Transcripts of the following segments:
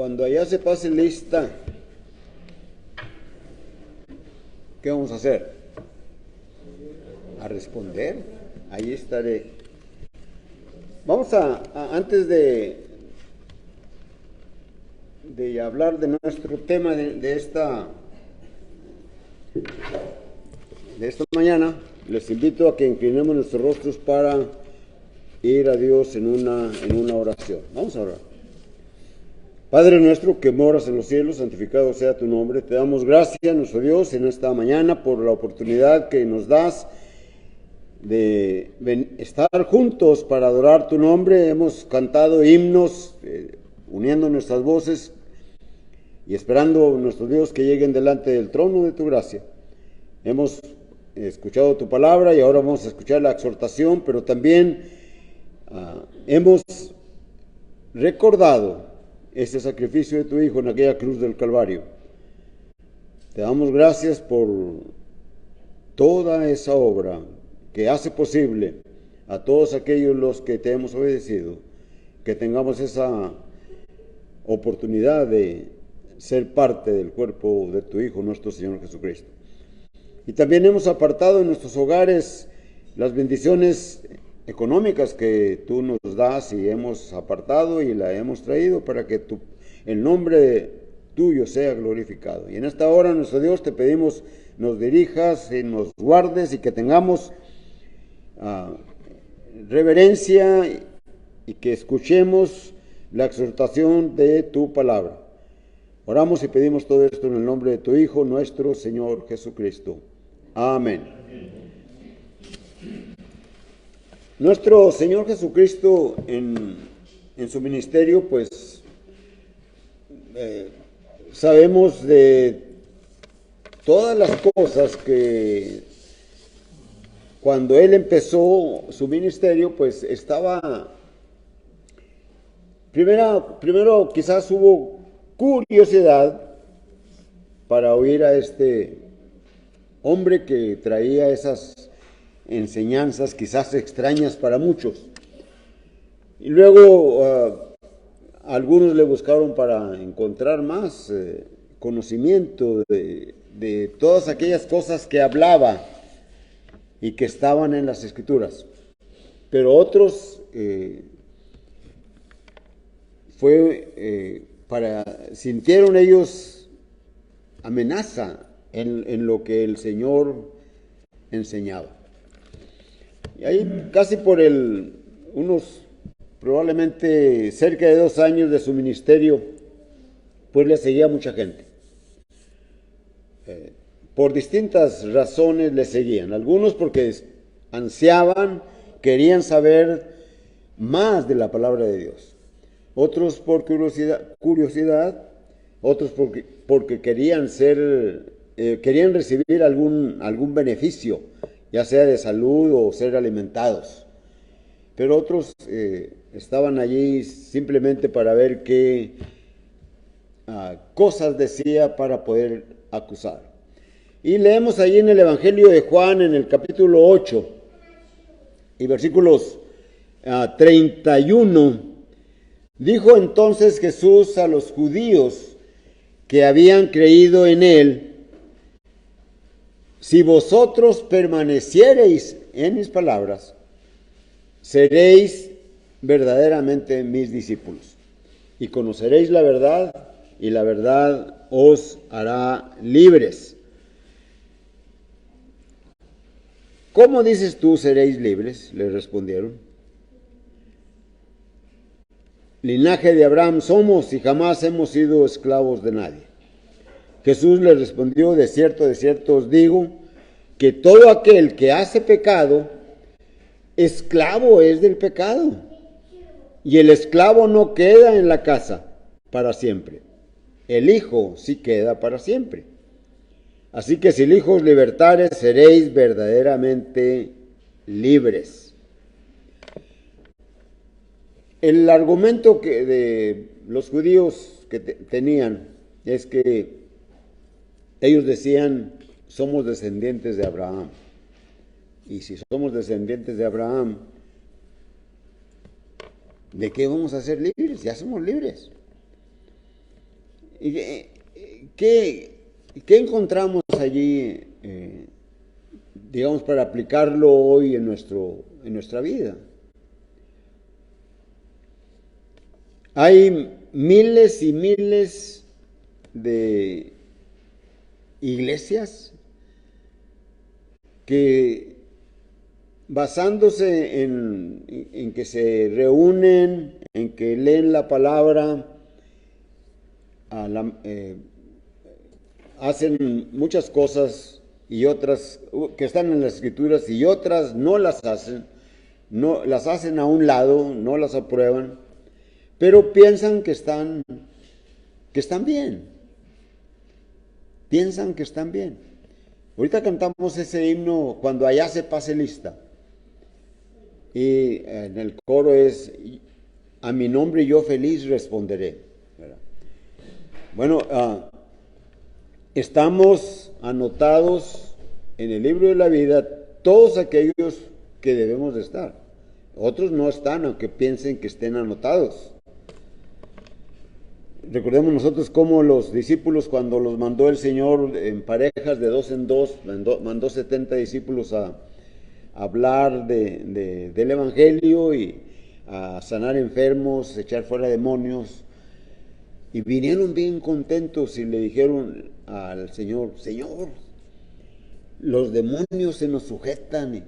Cuando allá se pase lista, ¿qué vamos a hacer? A responder. Ahí estaré. Vamos antes de hablar de nuestro tema de esta mañana, les invito a que inclinemos nuestros rostros para ir a Dios en una oración. Vamos a orar. Padre nuestro que moras en los cielos, santificado sea tu nombre. Te damos gracias, nuestro Dios, en esta mañana por la oportunidad que nos das de estar juntos para adorar tu nombre. Hemos cantado himnos, uniendo nuestras voces y esperando, nuestro Dios, que lleguen delante del trono de tu gracia. Hemos escuchado tu palabra y ahora vamos a escuchar la exhortación, pero también hemos recordado ese sacrificio de tu Hijo en aquella cruz del Calvario. Te damos gracias por toda esa obra que hace posible a todos aquellos los que te hemos obedecido, que tengamos esa oportunidad de ser parte del cuerpo de tu Hijo, nuestro Señor Jesucristo. Y también hemos apartado en nuestros hogares las bendiciones económicas que tú nos das, y hemos apartado y la hemos traído para que el nombre tuyo sea glorificado. Y en esta hora, nuestro Dios, te pedimos nos dirijas y nos guardes y que tengamos reverencia y que escuchemos la exhortación de tu palabra. Oramos y pedimos todo esto en el nombre de tu Hijo, nuestro Señor Jesucristo. Amén. Nuestro Señor Jesucristo en su ministerio, pues sabemos de todas las cosas que cuando Él empezó su ministerio, pues estaba, primero quizás hubo curiosidad para oír a este hombre que traía esas enseñanzas quizás extrañas para muchos. Y luego algunos le buscaron para encontrar más conocimiento de todas aquellas cosas que hablaba y que estaban en las Escrituras. Pero otros sintieron ellos amenaza en lo que el Señor enseñaba. Y ahí casi por unos probablemente cerca de 2 años de su ministerio, pues le seguía mucha gente. Por distintas razones le seguían. Algunos porque ansiaban, querían saber más de la palabra de Dios. Otros por curiosidad, otros porque querían recibir algún beneficio, ya sea de salud o ser alimentados. Pero otros estaban allí simplemente para ver qué cosas decía para poder acusar. Y leemos allí en el Evangelio de Juan, en el capítulo 8 y versículos 31. Dijo entonces Jesús a los judíos que habían creído en Él: si vosotros permaneciereis en mis palabras, seréis verdaderamente mis discípulos, y conoceréis la verdad, y la verdad os hará libres. ¿Cómo dices tú seréis libres?, le respondieron. Linaje de Abraham somos y jamás hemos sido esclavos de nadie. Jesús le respondió: de cierto os digo, que todo aquel que hace pecado, esclavo es del pecado. Y el esclavo no queda en la casa para siempre. El Hijo sí queda para siempre. Así que si el Hijo os libertare, seréis verdaderamente libres. El argumento de los judíos que tenían es que ellos decían: somos descendientes de Abraham. Y si somos descendientes de Abraham, ¿de qué vamos a ser libres? Ya somos libres. ¿Qué, qué encontramos allí, digamos, para aplicarlo hoy en nuestra vida? Hay miles y miles de iglesias que, basándose en que se reúnen, en que leen la palabra, hacen muchas cosas y otras que están en las escrituras y otras no las hacen, no las hacen a un lado, no las aprueban, pero piensan que están bien, piensan que están bien. Ahorita cantamos ese himno, cuando allá se pase lista, y en el coro es: a mi nombre yo feliz responderé, ¿verdad? Bueno, estamos anotados en el libro de la vida todos aquellos que debemos de estar. Otros no están, aunque piensen que estén anotados. Recordemos nosotros cómo los discípulos, cuando los mandó el Señor en parejas de dos en dos, mandó 70 discípulos a hablar del Evangelio y a sanar enfermos, echar fuera demonios. Y vinieron bien contentos y le dijeron al Señor: Señor, los demonios se nos sujetan.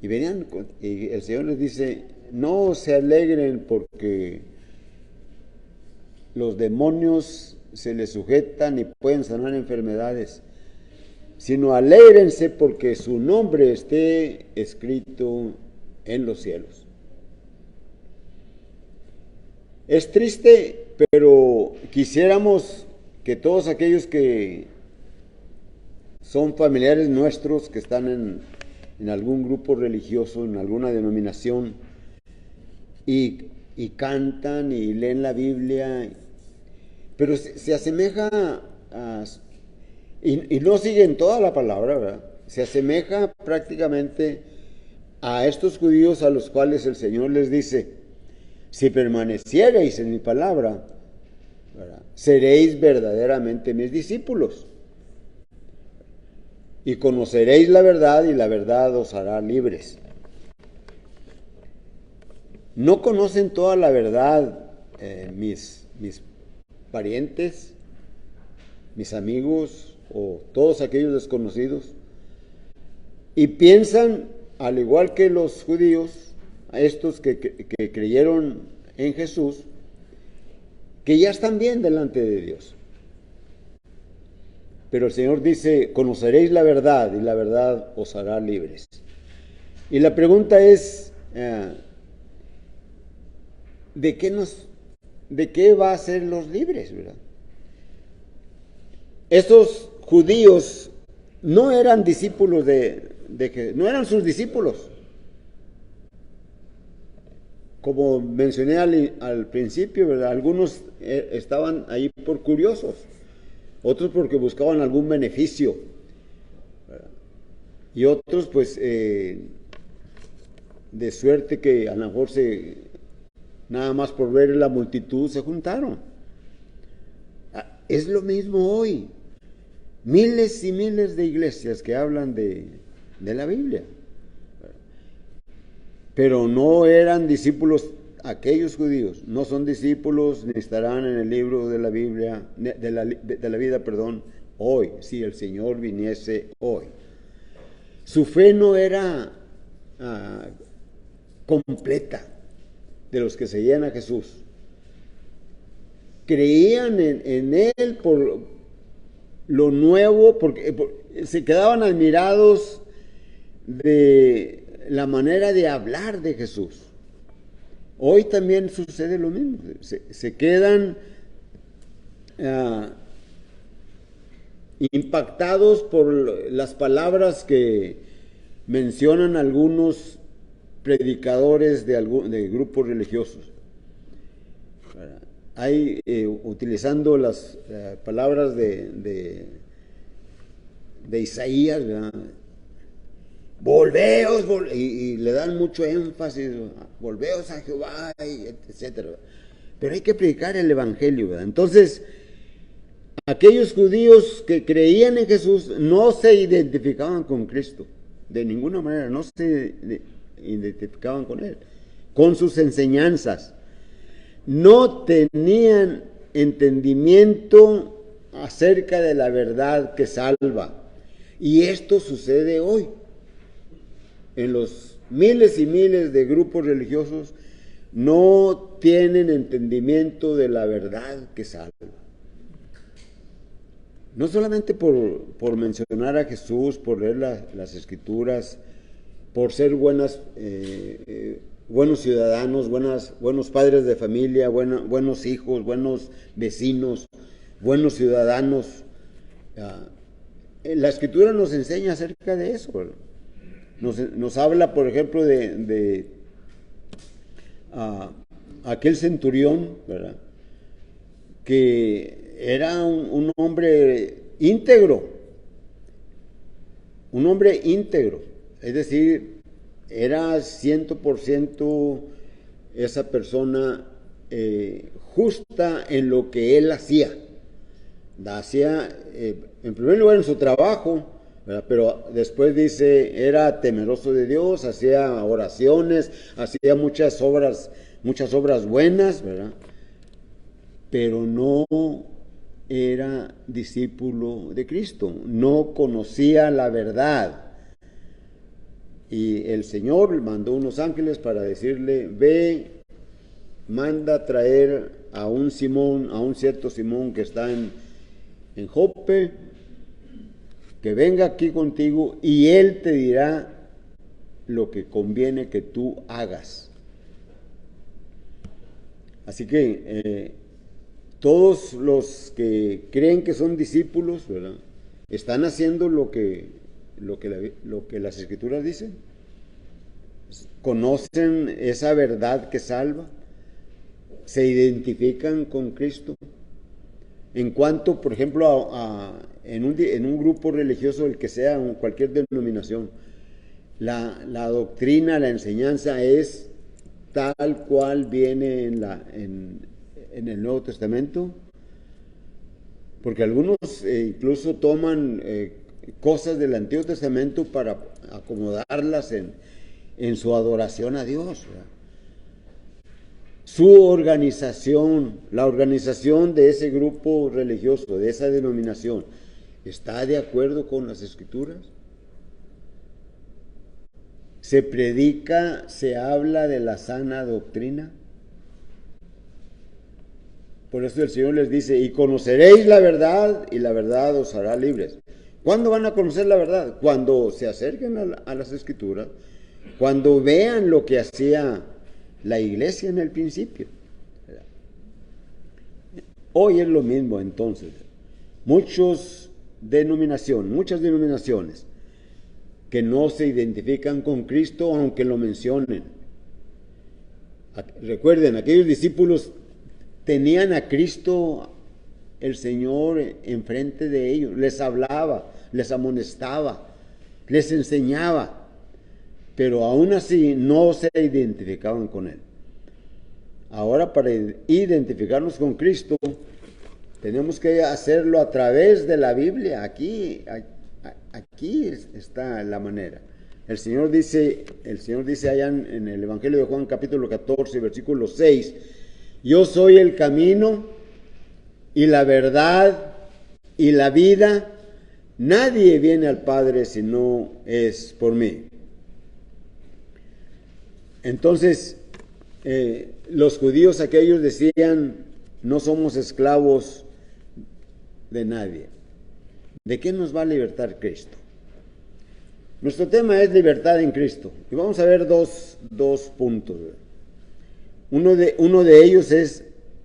Y venían, y el Señor les dice: no se alegren porque los demonios se les sujetan y pueden sanar enfermedades, sino alégrense porque su nombre esté escrito en los cielos. Es triste, pero quisiéramos que todos aquellos que son familiares nuestros, que están en algún grupo religioso, en alguna denominación, y cantan y leen la Biblia, pero se asemeja y no siguen toda la palabra, ¿verdad? Se asemeja prácticamente a estos judíos a los cuales el Señor les dice: si permaneciereis en mi palabra, ¿verdad?, seréis verdaderamente mis discípulos y conoceréis la verdad y la verdad os hará libres. No conocen toda la verdad mis parientes, mis amigos o todos aquellos desconocidos, y piensan, al igual que los judíos, a estos que creyeron en Jesús, que ya están bien delante de Dios. Pero el Señor dice: conoceréis la verdad y la verdad os hará libres. Y la pregunta es, ¿de qué va a ser los libres, verdad? Estos judíos no eran discípulos no eran sus discípulos. Como mencioné al principio, ¿verdad?, algunos estaban ahí por curiosos, otros porque buscaban algún beneficio, ¿verdad?, y otros pues de suerte que a lo mejor nada más por ver la multitud se juntaron. Es lo mismo hoy. Miles y miles de iglesias que hablan de la Biblia, pero no eran discípulos aquellos judíos, no son discípulos ni estarán en el libro de la Biblia, de la vida, hoy, si el Señor viniese hoy. Su fe no era completa, de los que seguían a Jesús. Creían en Él por lo nuevo, porque se quedaban admirados de la manera de hablar de Jesús. Hoy también sucede lo mismo. Se quedan impactados por las palabras que mencionan algunos predicadores de grupos religiosos. Hay, utilizando las palabras de Isaías, ¿verdad?, volveos, y le dan mucho énfasis: volveos a Jehová, etcétera. Pero hay que predicar el Evangelio, ¿verdad? Entonces, aquellos judíos que creían en Jesús no se identificaban con Cristo, de ninguna manera, no se identificaban con Él, con sus enseñanzas. No tenían entendimiento acerca de la verdad que salva. Y esto sucede hoy en los miles y miles de grupos religiosos. No tienen entendimiento de la verdad que salva. No solamente por mencionar a Jesús, por leer las Escrituras, por ser buenos ciudadanos, buenos padres de familia, buenos hijos, buenos vecinos, buenos ciudadanos. La Escritura nos enseña acerca de eso. Nos habla, por ejemplo, de aquel centurión, ¿verdad?, que era un hombre íntegro, es decir, era 100% esa persona justa en lo que él hacía. En primer lugar en su trabajo, ¿verdad?, pero después dice, era temeroso de Dios, hacía oraciones, hacía muchas obras buenas, ¿verdad?, pero no era discípulo de Cristo, no conocía la verdad. Y el Señor mandó unos ángeles para decirle, ve, manda traer a un cierto Simón que está en Jope, que venga aquí contigo y él te dirá lo que conviene que tú hagas. Así que todos los que creen que son discípulos, ¿verdad?, están haciendo lo que las Escrituras dicen. Conocen esa verdad que salva, se identifican con Cristo. En cuanto, por ejemplo, en un grupo religioso, el que sea, en cualquier denominación, la doctrina, la enseñanza es tal cual viene en el Nuevo Testamento, porque algunos incluso toman cosas del Antiguo Testamento para acomodarlas en su adoración a Dios, ¿verdad? Su organización, la organización de ese grupo religioso, de esa denominación, ¿está de acuerdo con las Escrituras? ¿Se predica, se habla de la sana doctrina? Por eso el Señor les dice, y conoceréis la verdad, y la verdad os hará libres. ¿Cuándo van a conocer la verdad? Cuando se acerquen a las Escrituras, cuando vean lo que hacía la iglesia en el principio. Hoy es lo mismo entonces. Muchas denominaciones que no se identifican con Cristo aunque lo mencionen. Recuerden, aquellos discípulos tenían a Cristo, el Señor, enfrente de ellos, les hablaba, les amonestaba, les enseñaba, pero aún así no se identificaban con Él. Ahora, para identificarnos con Cristo, tenemos que hacerlo a través de la Biblia. Aquí está la manera. El Señor dice allá en el Evangelio de Juan, capítulo 14, versículo 6, yo soy el camino y la verdad y la vida. Nadie viene al Padre si no es por mí. Entonces, los judíos aquellos decían, no somos esclavos de nadie. ¿De qué nos va a libertar Cristo? Nuestro tema es libertad en Cristo. Y vamos a ver dos puntos. Uno de ellos es,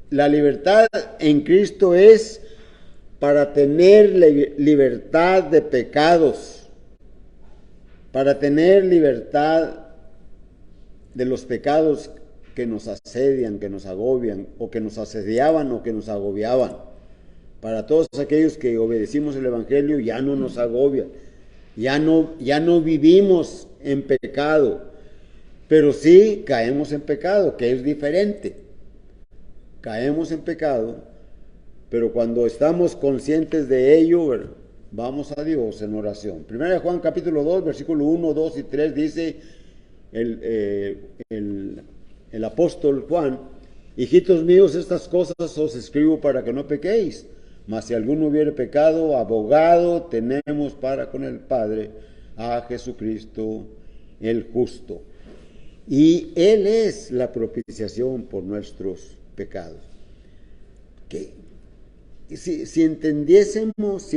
la libertad en Cristo es para tener libertad de pecados, para tener libertad de los pecados que nos asedian, que nos agobian, o que nos asediaban o que nos agobiaban. Para todos aquellos que obedecimos el Evangelio, ya no nos agobia, ya no vivimos en pecado, pero sí caemos en pecado, que es diferente. Caemos en pecado, pero cuando estamos conscientes de ello, ¿verdad?, vamos a Dios en oración. Primera de Juan capítulo 2, versículo 1, 2 y 3 dice el apóstol Juan: hijitos míos, estas cosas os escribo para que no pequéis. Mas si alguno hubiere pecado, abogado tenemos para con el Padre, a Jesucristo el justo. Y Él es la propiciación por nuestros pecados. ¿Qué? Si entendiésemos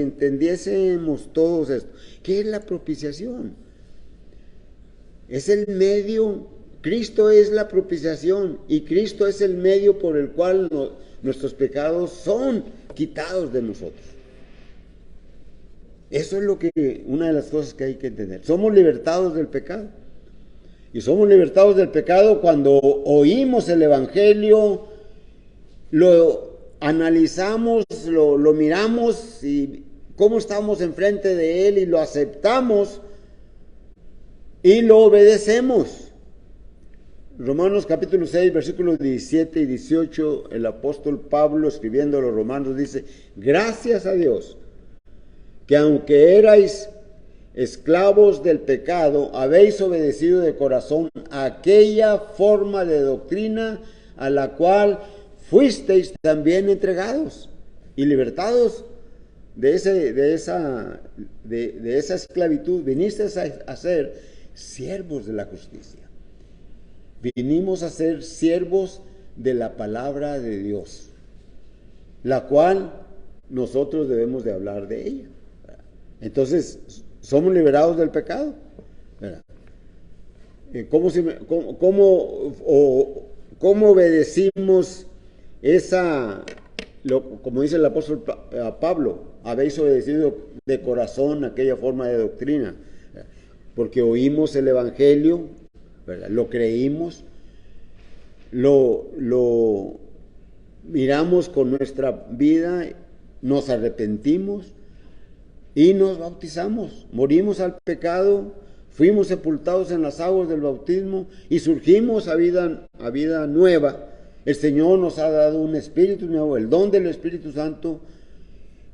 todos esto, ¿qué es la propiciación? Es el medio. Cristo es la propiciación y Cristo es el medio por el cual nuestros pecados son quitados de nosotros. Eso es una de las cosas que hay que entender. Somos libertados del pecado. Y somos libertados del pecado cuando oímos el Evangelio, lo analizamos, lo miramos y cómo estamos enfrente de él y lo aceptamos y lo obedecemos. Romanos capítulo 6, versículos 17 y 18, el apóstol Pablo, escribiendo a los romanos, dice: gracias a Dios, que aunque erais esclavos del pecado, habéis obedecido de corazón aquella forma de doctrina a la cual fuisteis también entregados y libertados de esa esclavitud. Vinisteis a ser siervos de la justicia. Vinimos a ser siervos de la palabra de Dios, la cual nosotros debemos de hablar de ella. Entonces, somos liberados del pecado. ¿Cómo obedecimos como dice el apóstol Pablo? Habéis obedecido de corazón aquella forma de doctrina, porque oímos el Evangelio, ¿verdad?, lo creímos, lo miramos con nuestra vida, nos arrepentimos y nos bautizamos, morimos al pecado, fuimos sepultados en las aguas del bautismo y surgimos a vida nueva. El Señor nos ha dado un espíritu nuevo, el don del Espíritu Santo,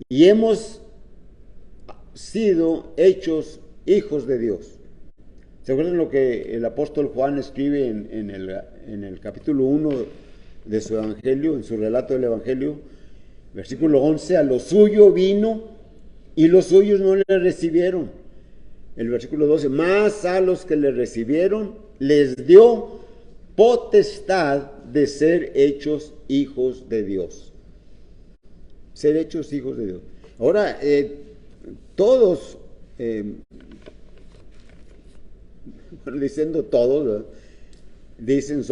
y hemos sido hechos hijos de Dios. ¿Se acuerdan lo que el apóstol Juan escribe en el capítulo 1 de su Evangelio, en su relato del Evangelio? Versículo 11: a lo suyo vino y los suyos no le recibieron. El versículo 12: mas a los que le recibieron les dio potestad de ser hechos hijos de Dios. Ser hechos hijos de Dios. Ahora, todos, diciendo todos, ¿verdad?, dicen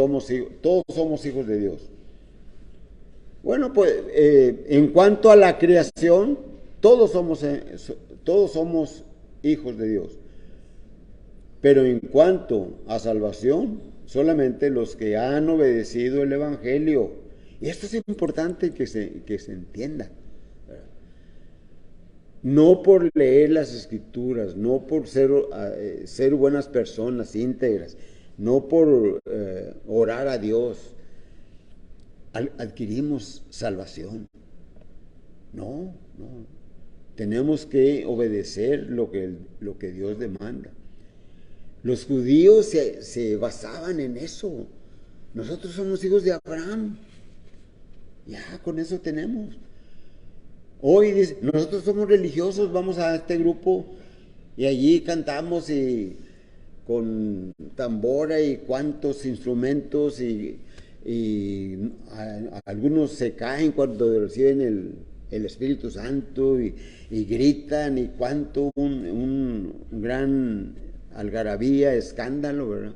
todos somos hijos de Dios. Bueno, pues en cuanto a la creación, todos somos hijos de Dios. Pero en cuanto a salvación, solamente los que han obedecido el Evangelio. Y esto es importante que se entienda. No por leer las Escrituras, no por ser buenas personas íntegras, no por orar a Dios, adquirimos salvación. No. Tenemos que obedecer lo que Dios demanda. Los judíos se basaban en eso. Nosotros somos hijos de Abraham. Ya, con eso tenemos. Hoy dice, nosotros somos religiosos, vamos a este grupo y allí cantamos y con tambora y cuantos instrumentos y algunos se caen cuando reciben el Espíritu Santo y gritan y cuanto un gran algarabía, escándalo, ¿verdad?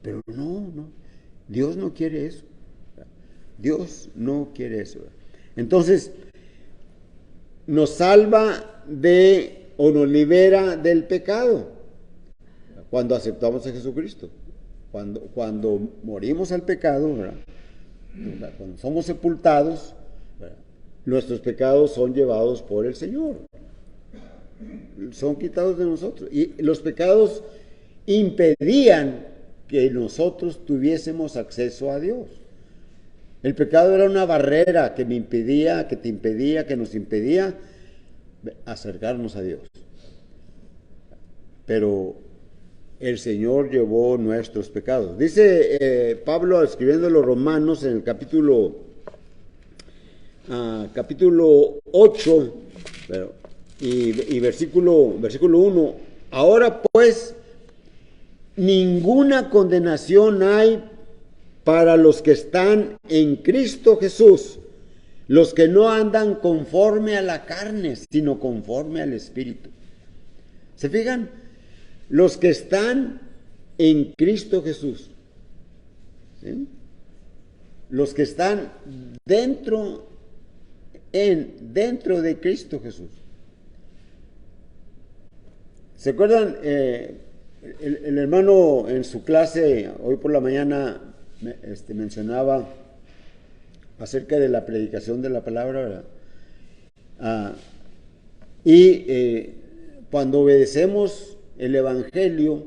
Pero no, Dios no quiere eso. Dios no quiere eso. Entonces, nos salva o nos libera del pecado cuando aceptamos a Jesucristo. Cuando morimos al pecado, ¿verdad?, cuando somos sepultados, ¿verdad?, nuestros pecados son llevados por el Señor. Son quitados de nosotros. Y los pecados impedían que nosotros tuviésemos acceso a Dios. El pecado era una barrera que me impedía, que te impedía, que nos impedía acercarnos a Dios. Pero el Señor llevó nuestros pecados. Dice Pablo, escribiendo a los Romanos en el capítulo 8 y versículo 1, ahora pues ninguna condenación hay para los que están en Cristo Jesús, los que no andan conforme a la carne, sino conforme al Espíritu. ¿Se fijan? Los que están en Cristo Jesús, ¿sí? Los que están dentro de Cristo Jesús. ¿Se acuerdan? El hermano en su clase hoy por la mañana mencionaba acerca de la predicación de la palabra, ¿verdad? Cuando obedecemos el Evangelio,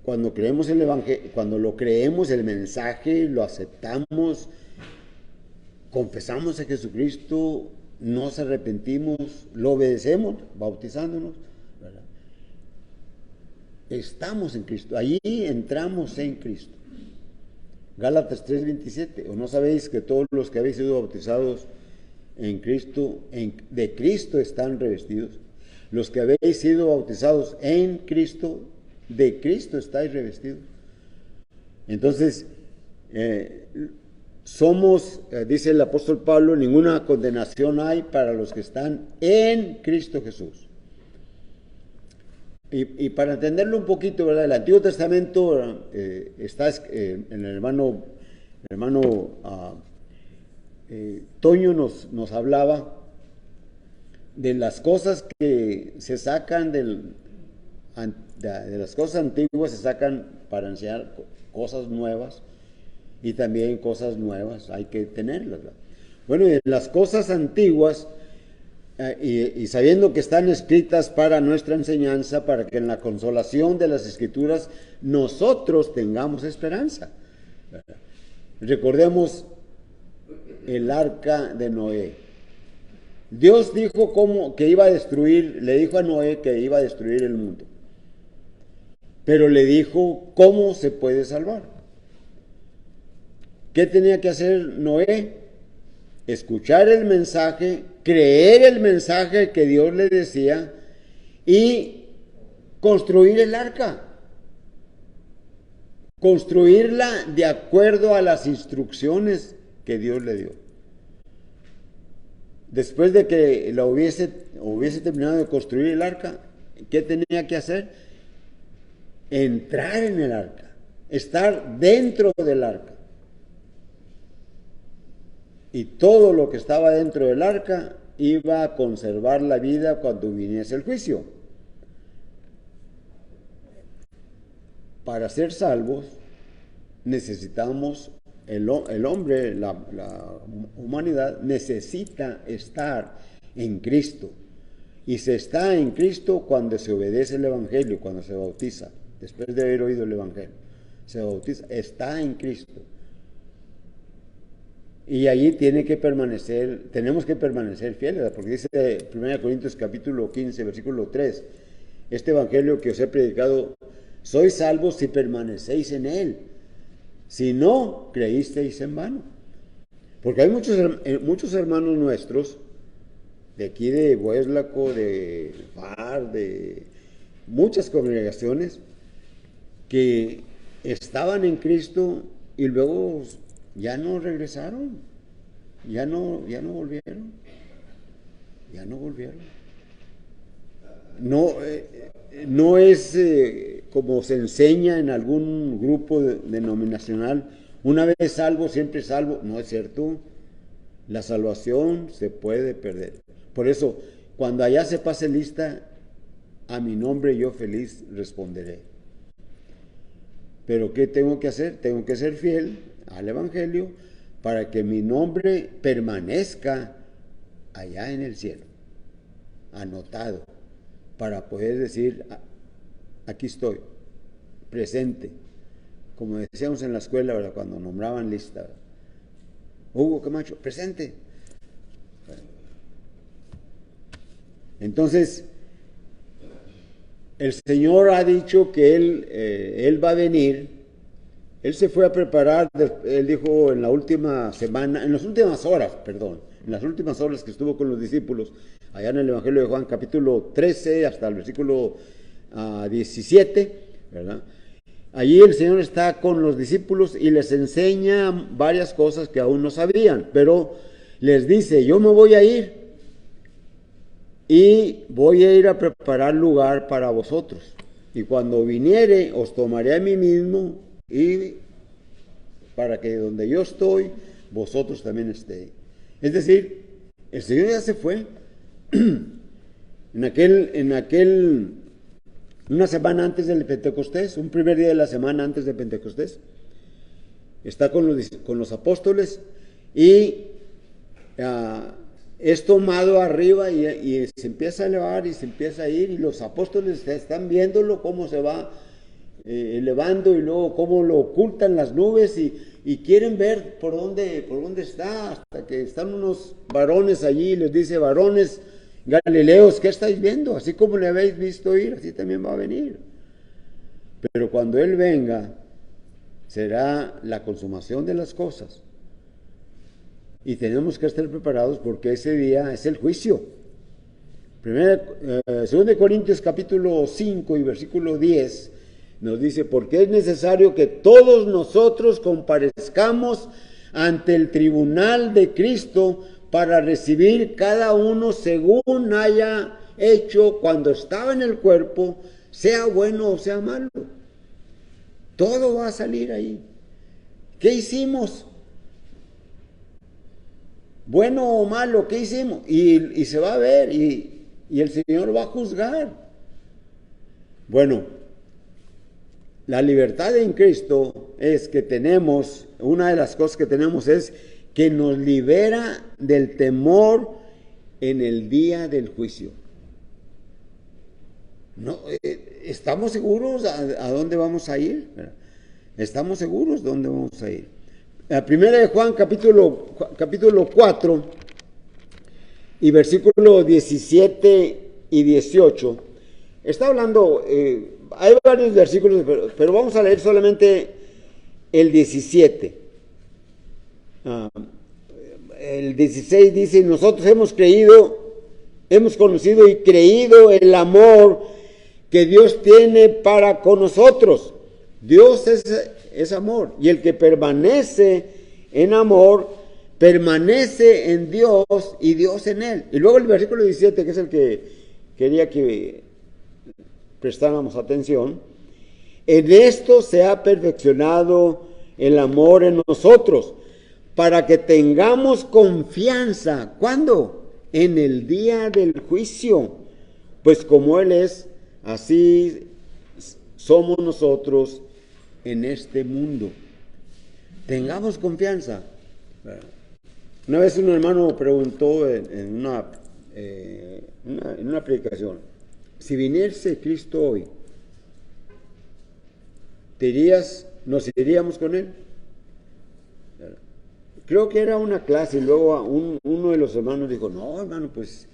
cuando creemos el Evangelio, cuando lo creemos, el mensaje, lo aceptamos, confesamos a Jesucristo, nos arrepentimos, lo obedecemos, bautizándonos, ¿verdad? Estamos en Cristo, allí entramos en Cristo. Gálatas 3:27, ¿o no sabéis que todos los que habéis sido bautizados en Cristo, de Cristo están revestidos? Los que habéis sido bautizados en Cristo, de Cristo estáis revestidos. Entonces, dice el apóstol Pablo, ninguna condenación hay para los que están en Cristo Jesús. Y para entenderlo un poquito, ¿verdad? El Antiguo Testamento está en el hermano Toño nos hablaba de las cosas que se sacan de las cosas antiguas, se sacan para enseñar cosas nuevas, y también cosas nuevas hay que tenerlas, ¿verdad? Bueno, y las cosas antiguas, y sabiendo que están escritas para nuestra enseñanza, para que en la consolación de las Escrituras nosotros tengamos esperanza, ¿verdad? Recordemos el arca de Noé. Dios dijo que iba a destruir, le dijo a Noé que iba a destruir el mundo, pero le dijo cómo se puede salvar. ¿Qué tenía que hacer Noé? Escuchar el mensaje, creer el mensaje que Dios le decía y construir el arca. Construirla de acuerdo a las instrucciones que Dios le dio. Después de que la hubiese terminado de construir el arca, ¿qué tenía que hacer? Entrar en el arca, estar dentro del arca. Y todo lo que estaba dentro del arca iba a conservar la vida cuando viniese el juicio. Para ser salvos necesitamos, el hombre, la humanidad necesita estar en Cristo. Y se está en Cristo cuando se obedece el Evangelio, cuando se bautiza. Después de haber oído el Evangelio, se bautiza, está en Cristo. Y allí tenemos que permanecer fieles, porque dice 1 Corintios capítulo 15, versículo 3, este Evangelio que os he predicado, sois salvos si permanecéis en él, si no, creísteis en vano. Porque hay muchos hermanos nuestros, de aquí de Hueslaco, de Far, de muchas congregaciones, que estaban en Cristo y luego ya no regresaron, ya no volvieron. No es como se enseña en algún grupo denominacional, una vez salvo, siempre salvo. No es cierto. La salvación se puede perder. Por eso, cuando allá se pase lista, a mi nombre yo feliz responderé. Pero ¿qué tengo que hacer? Tengo que ser fiel al Evangelio para que mi nombre permanezca allá en el cielo, anotado, para poder decir, aquí estoy, presente, como decíamos en la escuela, ¿verdad? Cuando nombraban lista, ¿verdad? Hugo Camacho, presente. Entonces, el Señor ha dicho que Él va a venir. Él se fue a preparar, Él dijo en la última semana, en las últimas horas, perdón, en las últimas horas que estuvo con los discípulos, allá en el Evangelio de Juan, capítulo 13, hasta el versículo 17, ¿verdad? Allí el Señor está con los discípulos y les enseña varias cosas que aún no sabían, pero les dice, yo me voy a ir y voy a ir a preparar lugar para vosotros. Y cuando viniere, os tomaré a mí mismo y para que donde yo estoy, vosotros también estéis. Es decir, el Señor ya se fue. Una semana antes del Pentecostés, un primer día de la semana antes de Pentecostés, está con los apóstoles y es tomado arriba y se empieza a elevar y se empieza a ir y los apóstoles están viéndolo cómo se va elevando y luego cómo lo ocultan las nubes y quieren ver por dónde está, hasta que están unos varones allí y les dice, varones Galileos, ¿qué estáis viendo? Así como le habéis visto ir, así también va a venir. Pero cuando Él venga, será la consumación de las cosas. Y tenemos que estar preparados porque ese día es el juicio. 2 Corintios capítulo 5 y versículo 10 nos dice, porque es necesario que todos nosotros comparezcamos ante el tribunal de Cristo para recibir cada uno según haya hecho cuando estaba en el cuerpo, sea bueno o sea malo. Todo va a salir ahí. ¿Qué hicimos? Bueno o malo, ¿qué hicimos? Y se va a ver y el Señor va a juzgar. Bueno, la libertad en Cristo es que tenemos, una de las cosas que tenemos es que nos libera del temor en el día del juicio. No, ¿estamos seguros a dónde vamos a ir? ¿Estamos seguros dónde vamos a ir? La primera de Juan, capítulo 4, y versículo 17 y 18, está hablando, hay varios versículos, pero vamos a leer solamente el 17. El 16 dice, nosotros hemos conocido y creído el amor que Dios tiene para con nosotros. Dios es amor, y el que permanece en amor, permanece en Dios y Dios en él. Y luego el versículo 17, que es el que quería que prestáramos atención, en esto se ha perfeccionado el amor en nosotros, para que tengamos confianza. ¿Cuándo? En el día del juicio. Pues como Él es, así somos nosotros en este mundo. Tengamos confianza. Una vez un hermano preguntó en una predicación, si viniese Cristo hoy, ¿nos iríamos con Él? Creo que era una clase y luego uno de los hermanos dijo, no hermano, pues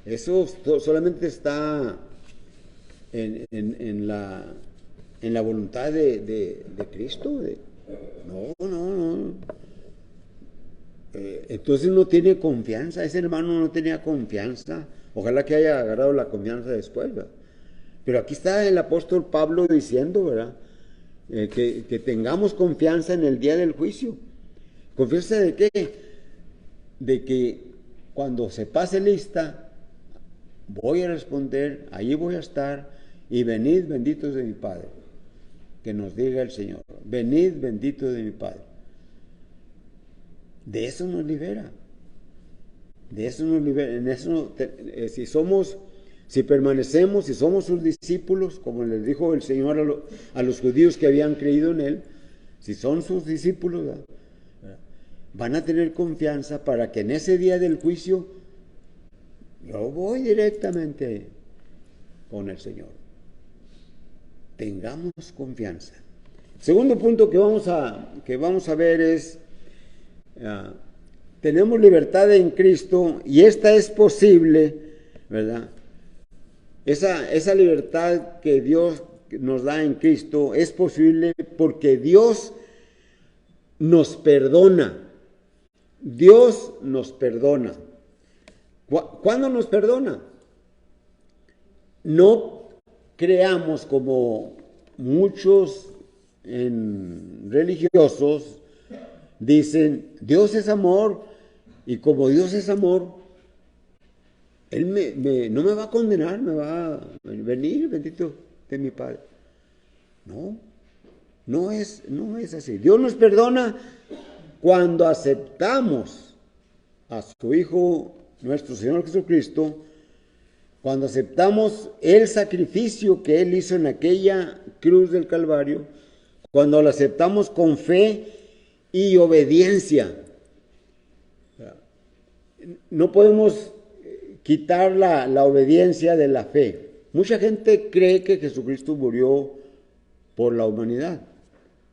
eso solamente está en la voluntad de Cristo. No. Entonces no tiene confianza, ese hermano no tenía confianza, ojalá que haya agarrado la confianza después, ¿verdad? Pero aquí está el apóstol Pablo diciendo, ¿verdad? Que tengamos confianza en el día del juicio. ¿Confianza de qué? De que cuando se pase lista, voy a responder, allí voy a estar, y venid benditos de mi Padre. Que nos diga el Señor, venid benditos de mi Padre. De eso nos libera. De eso nos libera. En eso, si permanecemos, si somos sus discípulos, como les dijo el Señor a los judíos que habían creído en Él, si son sus discípulos, ¿verdad? Van a tener confianza para que en ese día del juicio yo voy directamente con el Señor. Tengamos confianza. Segundo punto que vamos a ver es tenemos libertad en Cristo y esta es posible, ¿verdad? Esa libertad que Dios nos da en Cristo es posible porque Dios nos perdona. Dios nos perdona. ¿Cuándo nos perdona? No creamos como muchos religiosos dicen, Dios es amor, y como Dios es amor, Él no me va a condenar, me va a venir, bendito de mi Padre. No, no es así. Dios nos perdona cuando aceptamos a su Hijo, nuestro Señor Jesucristo, cuando aceptamos el sacrificio que Él hizo en aquella cruz del Calvario, cuando lo aceptamos con fe y obediencia. No podemos quitar la obediencia de la fe. Mucha gente cree que Jesucristo murió por la humanidad,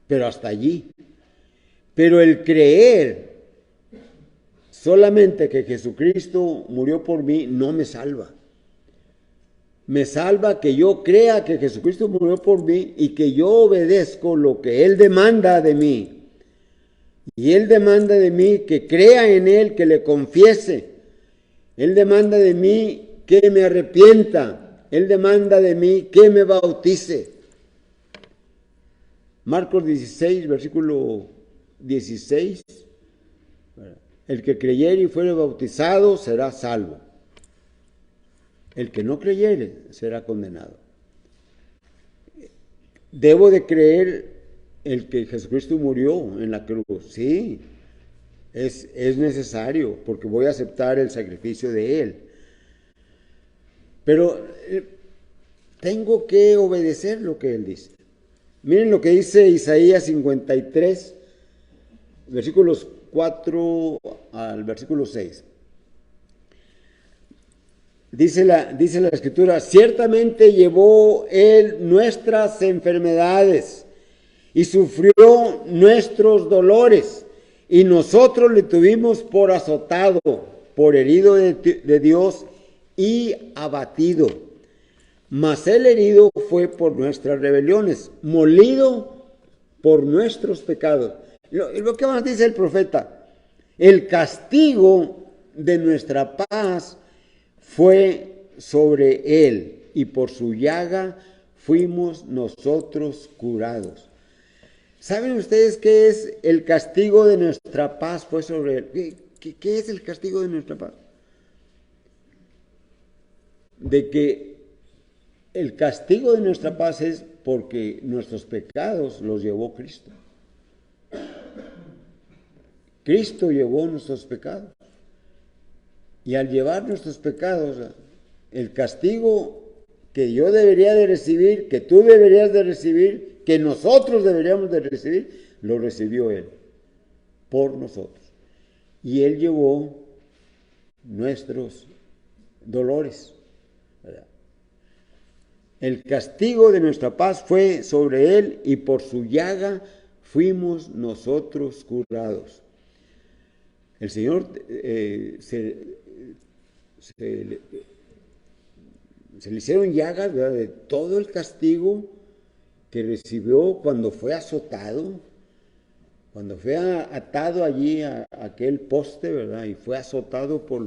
pero hasta allí. Pero el creer solamente que Jesucristo murió por mí no me salva. Me salva que yo crea que Jesucristo murió por mí y que yo obedezco lo que Él demanda de mí. Y Él demanda de mí que crea en Él, que le confiese. Él demanda de mí que me arrepienta. Él demanda de mí que me bautice. Marcos 16, versículo 16. El que creyere y fuere bautizado será salvo. El que no creyere será condenado. Debo de creer el que Jesucristo murió en la cruz. Sí, es necesario porque voy a aceptar el sacrificio de Él. Pero tengo que obedecer lo que Él dice. Miren lo que dice Isaías 53, versículos 4 al versículo 6. Dice la Escritura, ciertamente llevó Él nuestras enfermedades y sufrió nuestros dolores, y nosotros le tuvimos por azotado, por herido de Dios y abatido. Mas el herido fue por nuestras rebeliones, molido por nuestros pecados. Lo que más dice el profeta, el castigo de nuestra paz fue sobre Él, y por su llaga fuimos nosotros curados. ¿Saben ustedes qué es el castigo de nuestra paz? Fue sobre Él. ¿Qué es el castigo de nuestra paz? De que el castigo de nuestra paz es porque nuestros pecados los llevó Cristo. Cristo llevó nuestros pecados. Y al llevar nuestros pecados, el castigo que yo debería de recibir, que tú deberías de recibir, que nosotros deberíamos de recibir, lo recibió Él por nosotros. Y Él llevó nuestros dolores, ¿verdad? El castigo de nuestra paz fue sobre Él y por su llaga fuimos nosotros curados. El Señor se le hicieron llagas, ¿verdad?, de todo el castigo que recibió cuando fue azotado, cuando fue atado allí a aquel poste, ¿verdad? Y fue azotado por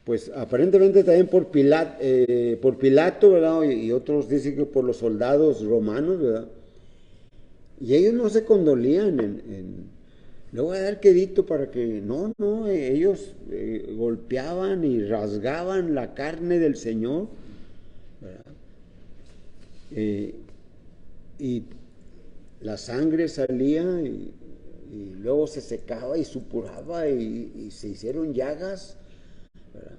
pues aparentemente también por Pilato, ¿verdad? Y otros dicen que por los soldados romanos, ¿verdad? Y ellos no se condolían le voy a dar quedito para que... No, ellos golpeaban y rasgaban la carne del Señor, ¿verdad? Y la sangre salía y luego se secaba y supuraba y se hicieron llagas, ¿verdad?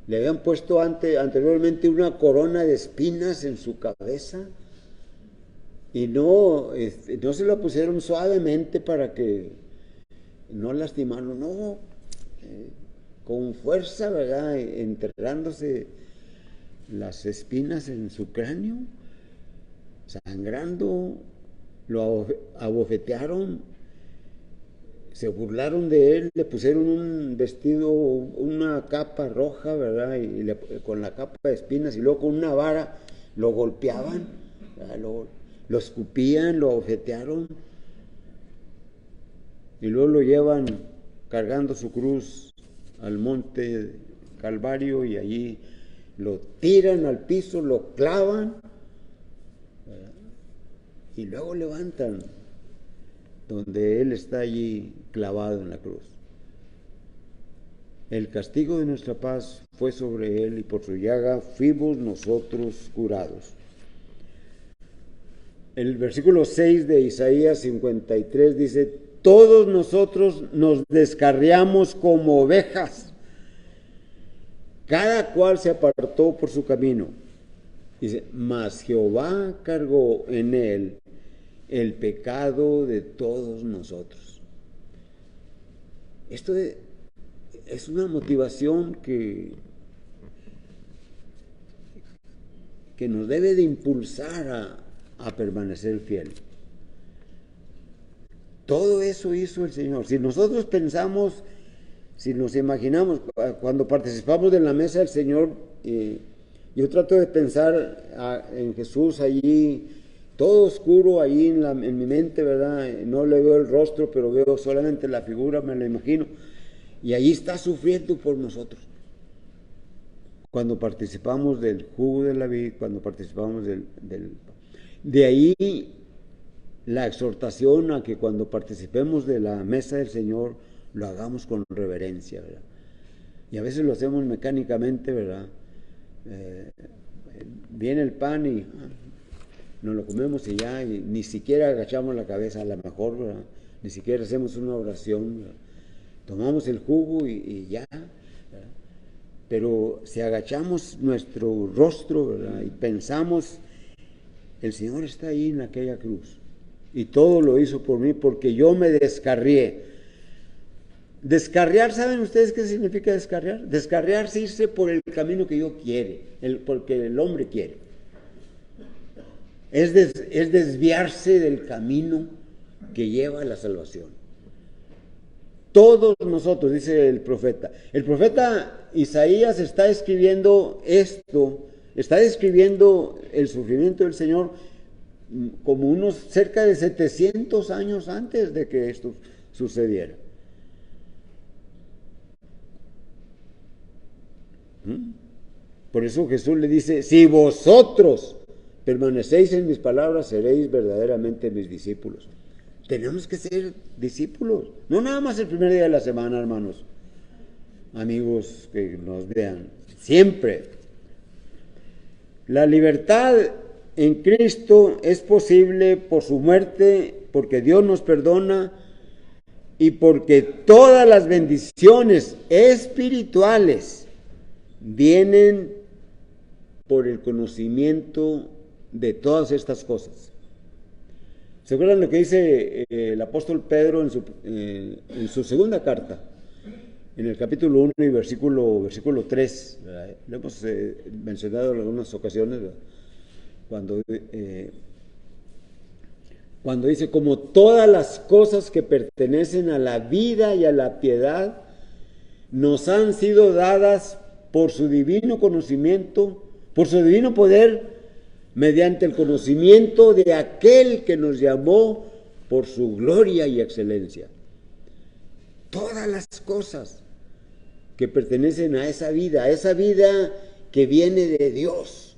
Le habían puesto anteriormente una corona de espinas en su cabeza y no se la pusieron suavemente para que no lastimaron, no, con fuerza, ¿verdad? Enterrándose las espinas en su cráneo, sangrando, lo abofetearon, se burlaron de él, le pusieron un vestido, una capa roja, ¿verdad? Con la capa de espinas, y luego con una vara lo golpeaban, lo escupían, lo objetearon, y luego lo llevan cargando su cruz al monte Calvario, y allí lo tiran al piso, lo clavan, ¿verdad? Y luego levantan donde él está allí clavado en la cruz. El castigo de nuestra paz fue sobre él, y por su llaga fuimos nosotros curados. El versículo 6 de Isaías 53 dice: todos nosotros nos descarriamos como ovejas, cada cual se apartó por su camino. Dice: mas Jehová cargó en él el pecado de todos nosotros. Esto es una motivación que nos debe de impulsar a permanecer fiel. Todo eso hizo el Señor. Si nosotros pensamos, si nos imaginamos, cuando participamos de la mesa del Señor, yo trato de pensar en Jesús allí, todo oscuro ahí en mi mente, ¿verdad? No le veo el rostro, pero veo solamente la figura, me la imagino. Y allí está sufriendo por nosotros. Cuando participamos del jugo de la vid, cuando participamos de ahí la exhortación a que cuando participemos de la mesa del Señor lo hagamos con reverencia, ¿verdad? Y a veces lo hacemos mecánicamente, ¿verdad? Viene el pan y nos lo comemos y ya, y ni siquiera agachamos la cabeza, a lo mejor, ¿verdad? Ni siquiera hacemos una oración, ¿verdad? Tomamos el jugo y ya, ¿verdad? Pero si agachamos nuestro rostro, ¿verdad? Y pensamos, el Señor está ahí en aquella cruz, y todo lo hizo por mí, porque yo me descarrié. Descarriar, ¿saben ustedes qué significa descarriar? Descarriar es irse por el camino que yo quiere, porque el hombre quiere. Es desviarse del camino que lleva a la salvación. Todos nosotros, dice el profeta. El profeta Isaías está escribiendo esto, está describiendo el sufrimiento del Señor como unos cerca de 700 años antes de que esto sucediera. Por eso Jesús le dice: si vosotros permanecéis en mis palabras, seréis verdaderamente mis discípulos. Tenemos que ser discípulos, no nada más el primer día de la semana, hermanos, amigos que nos vean, siempre. La libertad en Cristo es posible por su muerte, porque Dios nos perdona y porque todas las bendiciones espirituales vienen por el conocimiento de todas estas cosas. ¿Se acuerdan lo que dice el apóstol Pedro en su segunda carta? En el capítulo 1 y versículo 3, ¿verdad? Lo hemos mencionado en algunas ocasiones, ¿verdad? Cuando dice: como todas las cosas que pertenecen a la vida y a la piedad nos han sido dadas por su divino conocimiento, por su divino poder, mediante el conocimiento de aquel que nos llamó por su gloria y excelencia. Todas las cosas que pertenecen a esa vida que viene de Dios,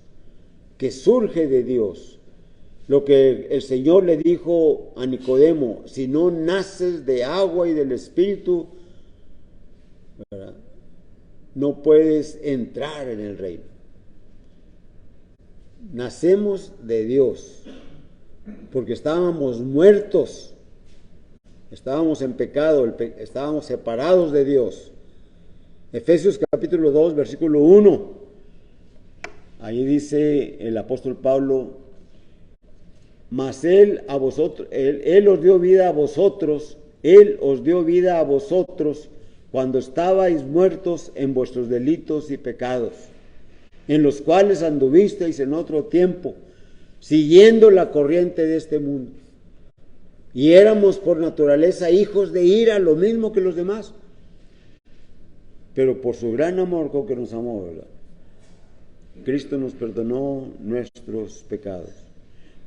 que surge de Dios. Lo que el Señor le dijo a Nicodemo: si no naces de agua y del Espíritu, ¿verdad?, no puedes entrar en el reino. Nacemos de Dios, porque estábamos muertos, estábamos en pecado, estábamos separados de Dios. Efesios capítulo 2, versículo 1, ahí dice el apóstol Pablo: mas Él os dio vida a vosotros, Él os dio vida a vosotros cuando estabais muertos en vuestros delitos y pecados, en los cuales anduvisteis en otro tiempo, siguiendo la corriente de este mundo. y éramos por naturaleza hijos de ira, lo mismo que los demás. Pero por su gran amor con que nos amó, ¿verdad?, Cristo nos perdonó nuestros pecados.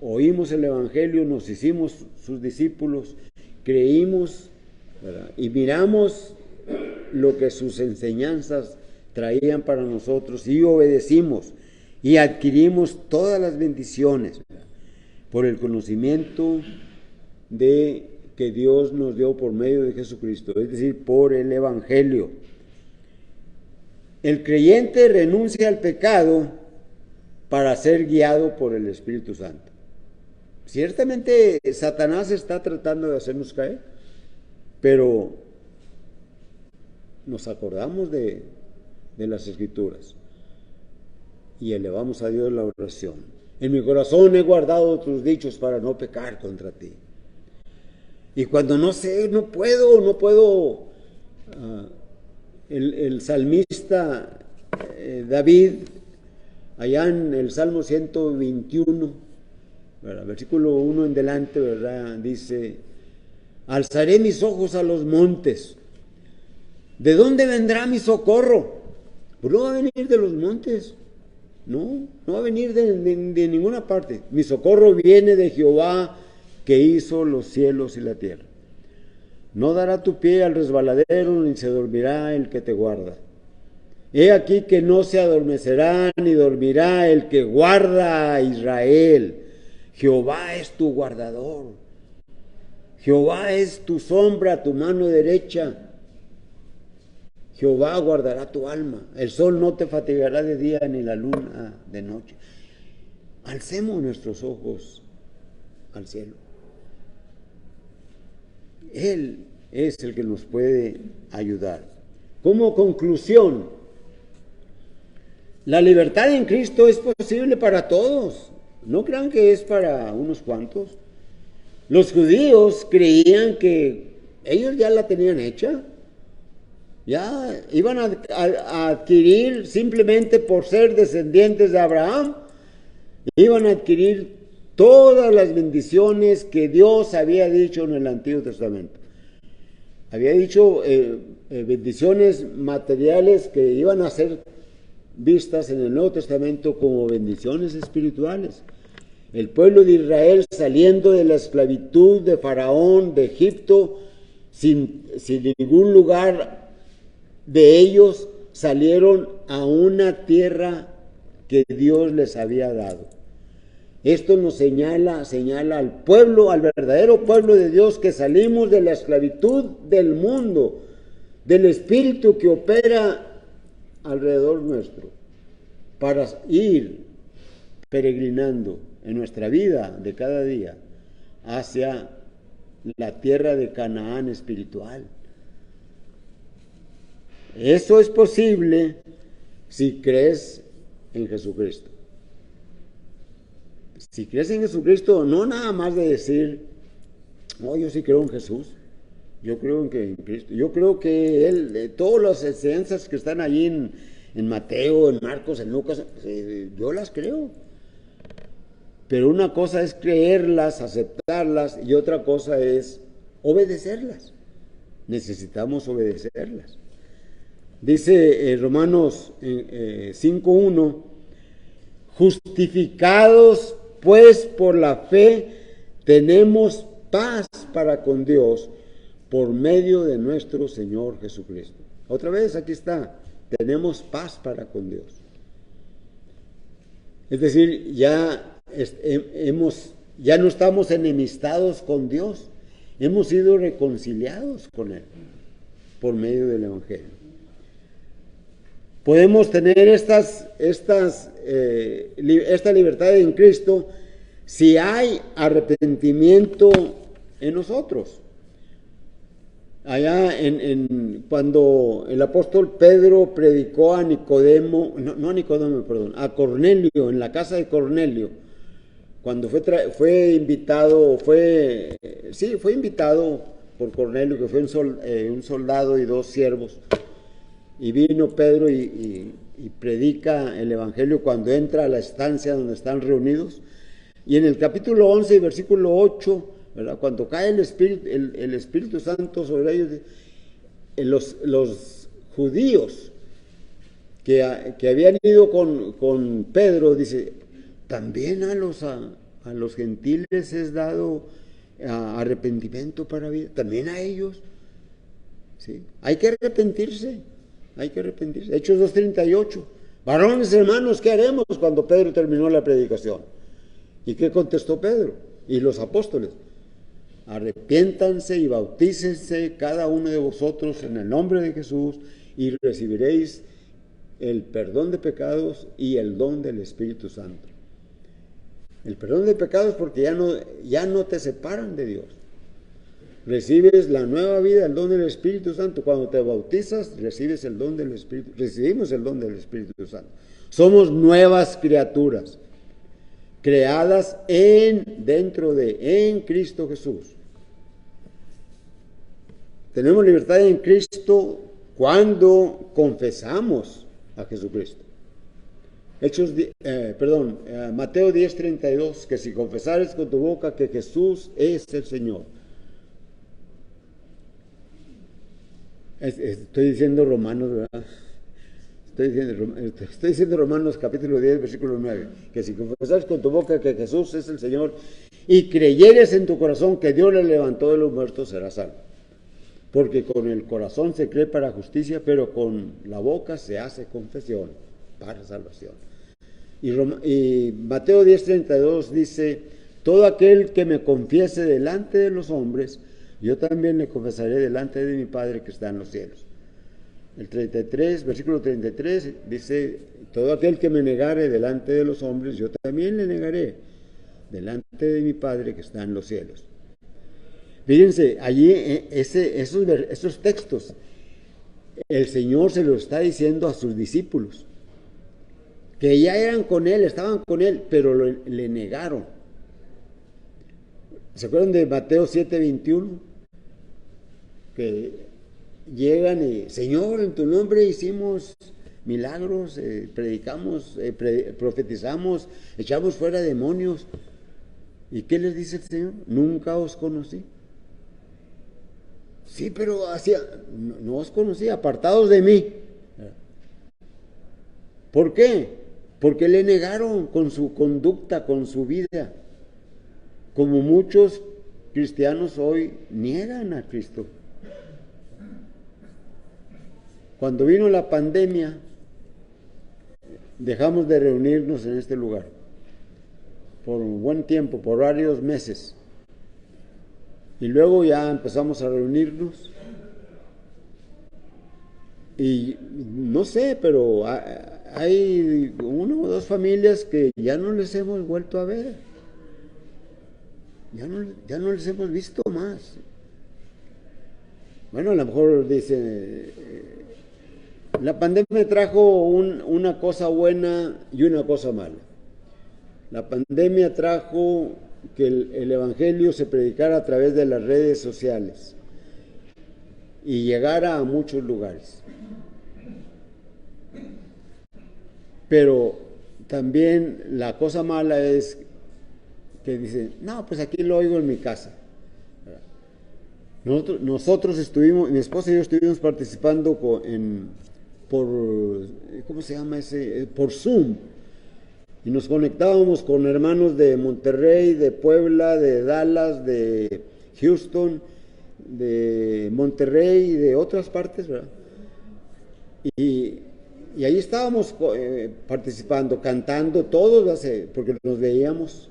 Oímos el Evangelio, nos hicimos sus discípulos, creímos, ¿verdad?, y miramos lo que sus enseñanzas traían para nosotros y obedecimos y adquirimos todas las bendiciones, ¿verdad?, por el conocimiento de que Dios nos dio por medio de Jesucristo, es decir, por el Evangelio. El creyente renuncia al pecado para ser guiado por el Espíritu Santo. Ciertamente Satanás está tratando de hacernos caer, pero nos acordamos de las Escrituras y elevamos a Dios la oración. En mi corazón he guardado tus dichos para no pecar contra ti. Y cuando no sé, no puedo, el salmista David, allá en el Salmo 121, ¿verdad?, versículo 1 en delante, ¿verdad?, dice: alzaré mis ojos a los montes. ¿De dónde vendrá mi socorro? Pues no va a venir de los montes. No va a venir de ninguna parte. Mi socorro viene de Jehová, que hizo los cielos y la tierra. No dará tu pie al resbaladero, ni se dormirá el que te guarda. He aquí que no se adormecerá ni dormirá el que guarda a Israel. Jehová es tu guardador. Jehová es tu sombra, tu mano derecha. Jehová guardará tu alma. El sol no te fatigará de día, ni la luna de noche. Alcemos nuestros ojos al cielo. Él es el que nos puede ayudar. Como conclusión, la libertad en Cristo es posible para todos. No crean que es para unos cuantos. Los judíos creían que ellos ya la tenían hecha. Ya iban a adquirir, simplemente por ser descendientes de Abraham, iban a adquirir todas las bendiciones que Dios había dicho en el Antiguo Testamento. Había dicho bendiciones materiales que iban a ser vistas en el Nuevo Testamento como bendiciones espirituales. El pueblo de Israel, saliendo de la esclavitud de Faraón, de Egipto, sin ningún lugar de ellos, salieron a una tierra que Dios les había dado. Esto nos señala al pueblo, al verdadero pueblo de Dios, que salimos de la esclavitud del mundo, del espíritu que opera alrededor nuestro, para ir peregrinando en nuestra vida de cada día hacia la tierra de Canaán espiritual. Eso es posible si crees en Jesucristo. Si crees en Jesucristo, no nada más de decir, no, yo sí creo en Jesús, yo creo en Cristo, yo creo que Él, todas las enseñanzas que están allí en Mateo, en Marcos, en Lucas, yo las creo. Pero una cosa es creerlas, aceptarlas, y otra cosa es obedecerlas. Necesitamos obedecerlas. Dice Romanos 5:1, justificados pues por la fe, tenemos paz para con Dios por medio de nuestro Señor Jesucristo. Otra vez, aquí está, tenemos paz para con Dios. Es decir, ya no estamos enemistados con Dios, hemos sido reconciliados con Él por medio del Evangelio. Podemos tener esta libertad en Cristo si hay arrepentimiento en nosotros. Allá cuando el apóstol Pedro predicó a Nicodemo, a Cornelio, en la casa de Cornelio, cuando fue invitado por Cornelio, que fue un soldado y dos siervos. Y vino Pedro y predica el Evangelio cuando entra a la estancia donde están reunidos. Y en el capítulo 11, versículo 8, ¿verdad? Cuando cae el Espíritu Santo sobre ellos, los judíos que habían ido con Pedro, dice, también a los gentiles es dado arrepentimiento para vida, también a ellos, ¿sí? Hay que arrepentirse. Hechos 2:38. Varones hermanos, ¿qué haremos? Cuando Pedro terminó la predicación. ¿Y qué contestó Pedro y los apóstoles? Arrepiéntanse y bautícense cada uno de vosotros en el nombre de Jesús y recibiréis el perdón de pecados y el don del Espíritu Santo. El perdón de pecados porque ya no te separan de Dios. Recibes la nueva vida, el don del Espíritu Santo. Cuando te bautizas, recibes el don del Espíritu. Recibimos el don del Espíritu Santo. Somos nuevas criaturas, creadas en Cristo Jesús. Tenemos libertad en Cristo cuando confesamos a Jesucristo. Mateo 10:32, que si confesares con tu boca que Jesús es el Señor. Estoy diciendo Romanos, ¿verdad? Estoy diciendo Romanos capítulo 10, versículo 9, que si confesares con tu boca que Jesús es el Señor y creyeres en tu corazón que Dios le levantó de los muertos, serás salvo. Porque con el corazón se cree para justicia, pero con la boca se hace confesión para salvación. Y Mateo 10:32 dice, todo aquel que me confiese delante de los hombres, yo también le confesaré delante de mi Padre que está en los cielos. El 33, versículo 33 dice, todo aquel que me negare delante de los hombres, yo también le negaré delante de mi Padre que está en los cielos. Fíjense, allí esos textos, el Señor se los está diciendo a sus discípulos, que ya eran con Él, estaban con Él, pero le negaron. ¿Se acuerdan de Mateo 7:21? Que llegan y, Señor, en tu nombre hicimos milagros, predicamos, profetizamos, echamos fuera demonios. ¿Y qué les dice el Señor? Nunca os conocí. Sí, pero no os conocí, apartados de mí. ¿Por qué? Porque le negaron con su conducta, con su vida. Como muchos cristianos hoy niegan a Cristo. Cuando vino la pandemia, dejamos de reunirnos en este lugar por un buen tiempo, por varios meses. Y luego ya empezamos a reunirnos. Y no sé, pero hay una o dos familias que ya no les hemos vuelto a ver. Ya no les hemos visto más. Bueno, a lo mejor dice, la pandemia trajo una cosa buena y una cosa mala. La pandemia trajo que el Evangelio se predicara a través de las redes sociales y llegara a muchos lugares. Pero también la cosa mala es que dicen, no, pues aquí lo oigo en mi casa. Nosotros estuvimos, mi esposa y yo estuvimos participando ¿cómo se llama ese? Por Zoom. Y nos conectábamos con hermanos de Monterrey, de Puebla, de Dallas, de Houston, de Monterrey y de otras partes, ¿verdad? Y ahí estábamos participando, cantando todos, porque nos veíamos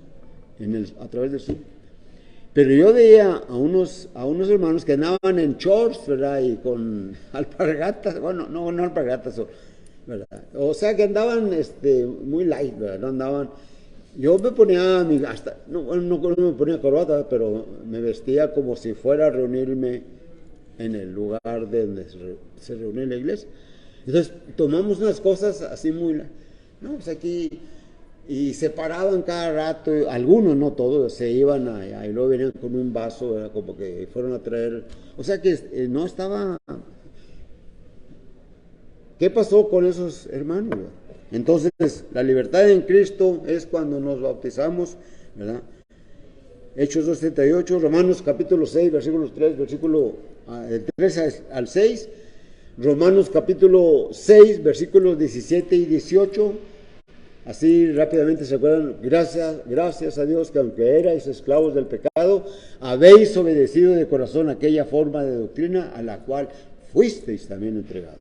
a través de Zoom. Pero yo veía a unos hermanos que andaban en shorts, ¿verdad? Y con alpargatas, bueno, no alpargatas, ¿verdad? O sea que andaban muy light, ¿verdad? No andaban. Yo me ponía no me ponía corbata, pero me vestía como si fuera a reunirme en el lugar donde se reunía la iglesia. Entonces tomamos unas cosas así muy, no, pues aquí, y se paraban cada rato, algunos, no todos, se iban allá y luego venían con un vaso, ¿verdad? Como que fueron a traer, o sea que no estaba. ¿Qué pasó con esos hermanos? Entonces, la libertad en Cristo es cuando nos bautizamos, ¿verdad? Hechos 2:38, Romanos capítulo 6, versículos 3, versículo del 3 al 6, Romanos capítulo 6, versículos 17 y 18. Así rápidamente se acuerdan: gracias a Dios que aunque erais esclavos del pecado, habéis obedecido de corazón aquella forma de doctrina a la cual fuisteis también entregados.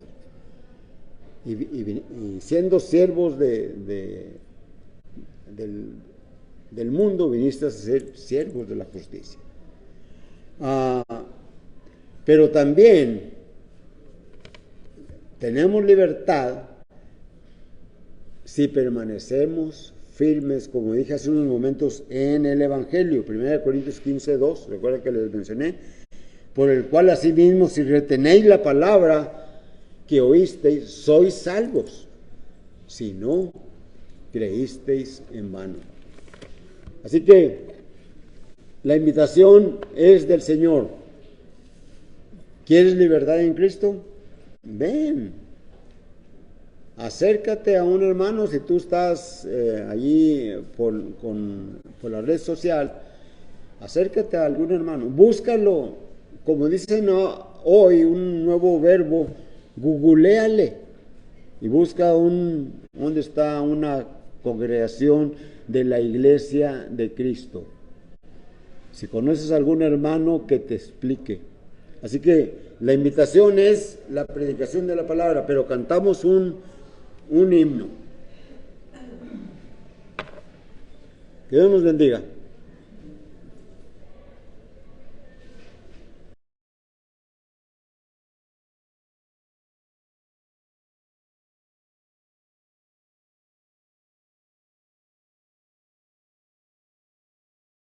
Y siendo siervos del mundo, viniste a ser siervos de la justicia. Pero también tenemos libertad si permanecemos firmes, como dije hace unos momentos, en el Evangelio. 1 Corintios 15:2, recuerda que les mencioné, por el cual asimismo, si retenéis la palabra que oísteis, sois salvos, si no creísteis en vano. Así que la invitación es del Señor. ¿Quieres libertad en Cristo? Ven, acércate a un hermano. Si tú estás allí por la red social, acércate a algún hermano, búscalo. Como dicen hoy, un nuevo verbo, googleale y busca dónde está una congregación de la iglesia de Cristo. Si conoces a algún hermano, que te explique. Así que la invitación es la predicación de la palabra, pero cantamos un himno. Que Dios nos bendiga.